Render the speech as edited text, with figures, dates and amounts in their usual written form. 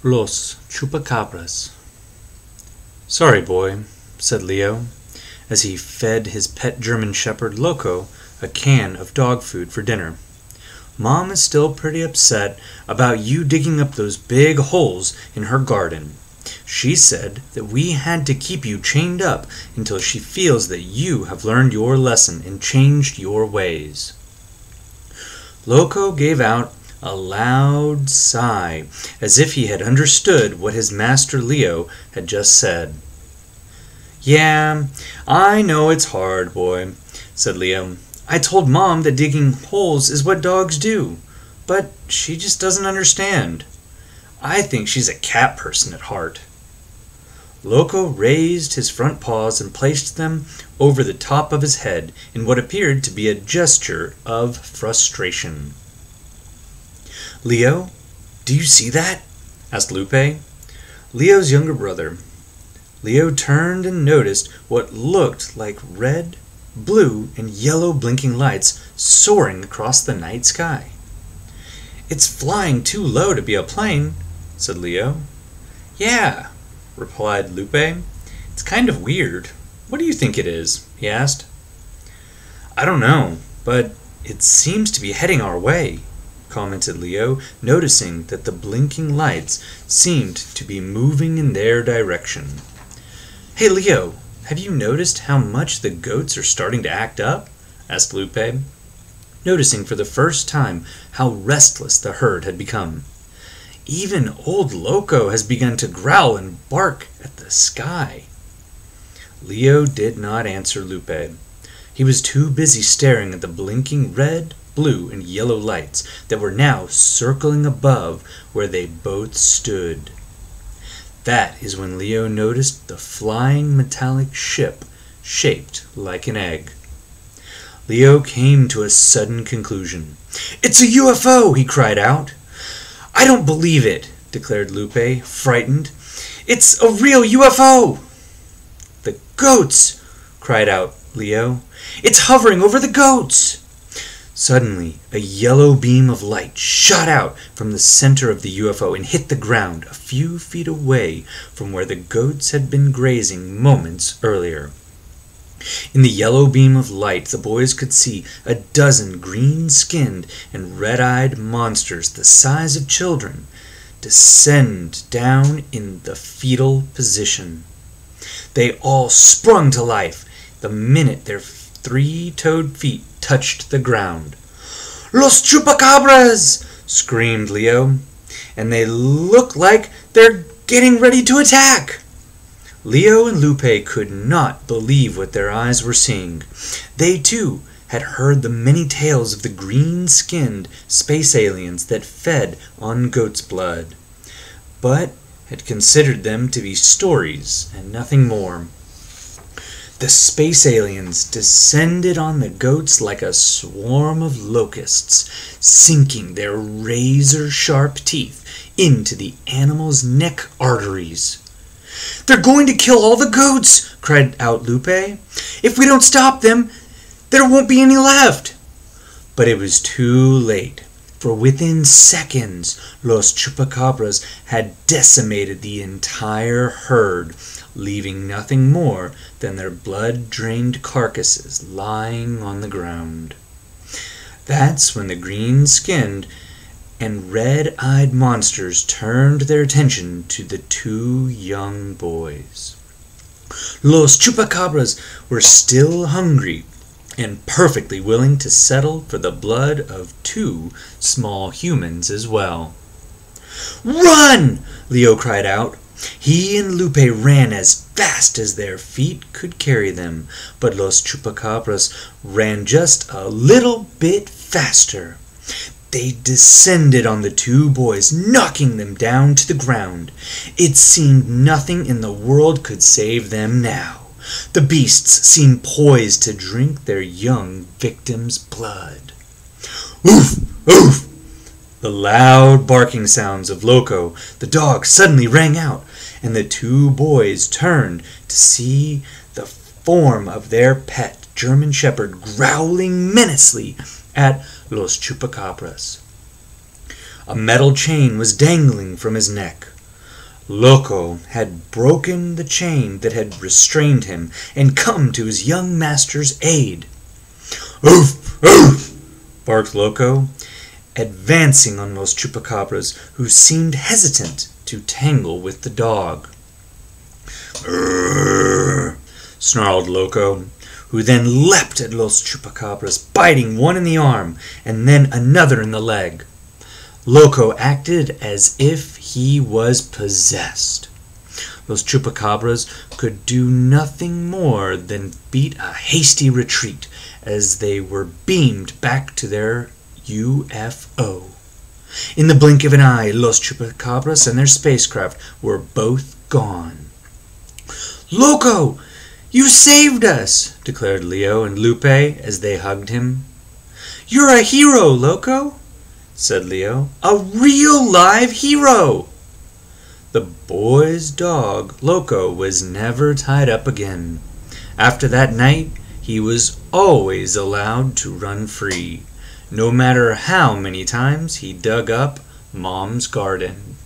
Los Chupacabras. "Sorry, boy," said Leo, as he fed his pet German shepherd Loco a can of dog food for dinner. "Mom is still pretty upset about you digging up those big holes in her garden. She said that we had to keep you chained up until she feels that you have learned your lesson and changed your ways." Loco gave out a loud sigh, as if he had understood what his master Leo had just said. "Yeah, I know it's hard, boy," said Leo. "I told Mom that digging holes is what dogs do, but she just doesn't understand. I think she's a cat person at heart." Loco raised his front paws and placed them over the top of his head in what appeared to be a gesture of frustration. "Leo, do you see that?" asked Lupe, Leo's younger brother. Leo turned and noticed what looked like red, blue, and yellow blinking lights soaring across the night sky. "It's flying too low to be a plane," said Leo. "Yeah," replied Lupe. "It's kind of weird. What do you think it is?" he asked. "I don't know, but it seems to be heading our way," commented Leo, noticing that the blinking lights seemed to be moving in their direction. "Hey, Leo, have you noticed how much the goats are starting to act up?" asked Lupe, noticing for the first time how restless the herd had become. "Even old Loco has begun to growl and bark at the sky." Leo did not answer Lupe. He was too busy staring at the blinking red, blue, and yellow lights that were now circling above where they both stood. That is when Leo noticed the flying metallic ship shaped like an egg. Leo came to a sudden conclusion. "It's a UFO!" he cried out. "I don't believe it," declared Lupe, frightened. "It's a real UFO!" "The goats!" cried out Leo. "It's hovering over the goats!" Suddenly, a yellow beam of light shot out from the center of the UFO and hit the ground a few feet away from where the goats had been grazing moments earlier. In the yellow beam of light, the boys could see a dozen green-skinned and red-eyed monsters the size of children descend down in the fetal position. They all sprung to life the minute their three-toed feet touched the ground. "Los Chupacabras!" screamed Leo. "And they look like they're getting ready to attack!" Leo and Lupe could not believe what their eyes were seeing. They, too, had heard the many tales of the green-skinned space aliens that fed on goat's blood, but had considered them to be stories and nothing more. The space aliens descended on the goats like a swarm of locusts, sinking their razor-sharp teeth into the animals' neck arteries. "They're going to kill all the goats!" cried out Lupe. "If we don't stop them, there won't be any left!" But it was too late, for within seconds, Los Chupacabras had decimated the entire herd, leaving nothing more than their blood-drained carcasses lying on the ground. That's when the green-skinned and red-eyed monsters turned their attention to the two young boys. Los Chupacabras were still hungry and perfectly willing to settle for the blood of two small humans as well. "Run!" Leo cried out. He and Lupe ran as fast as their feet could carry them, but Los Chupacabras ran just a little bit faster. They descended on the two boys, knocking them down to the ground. It seemed nothing in the world could save them now. The beasts seemed poised to drink their young victims' blood. "Oof! Oof!" The loud barking sounds of Loco, the dog, suddenly rang out, and the two boys turned to see the form of their pet German shepherd growling menacingly at Los Chupacabras. A metal chain was dangling from his neck. Loco had broken the chain that had restrained him and come to his young master's aid. "Oof! Oof!" barked Loco, advancing on Los Chupacabras, who seemed hesitant to tangle with the dog. "Grrr!" snarled Loco, who then leapt at Los Chupacabras, biting one in the arm and then another in the leg. Loco acted as if he was possessed. Los Chupacabras could do nothing more than beat a hasty retreat as they were beamed back to their U.F.O. In the blink of an eye, Los Chupacabras and their spacecraft were both gone. "Loco, you saved us!" declared Leo and Lupe as they hugged him. "You're a hero, Loco," said Leo. "A real live hero!" The boy's dog, Loco, was never tied up again. After that night, he was always allowed to run free, no matter how many times he dug up Mom's garden.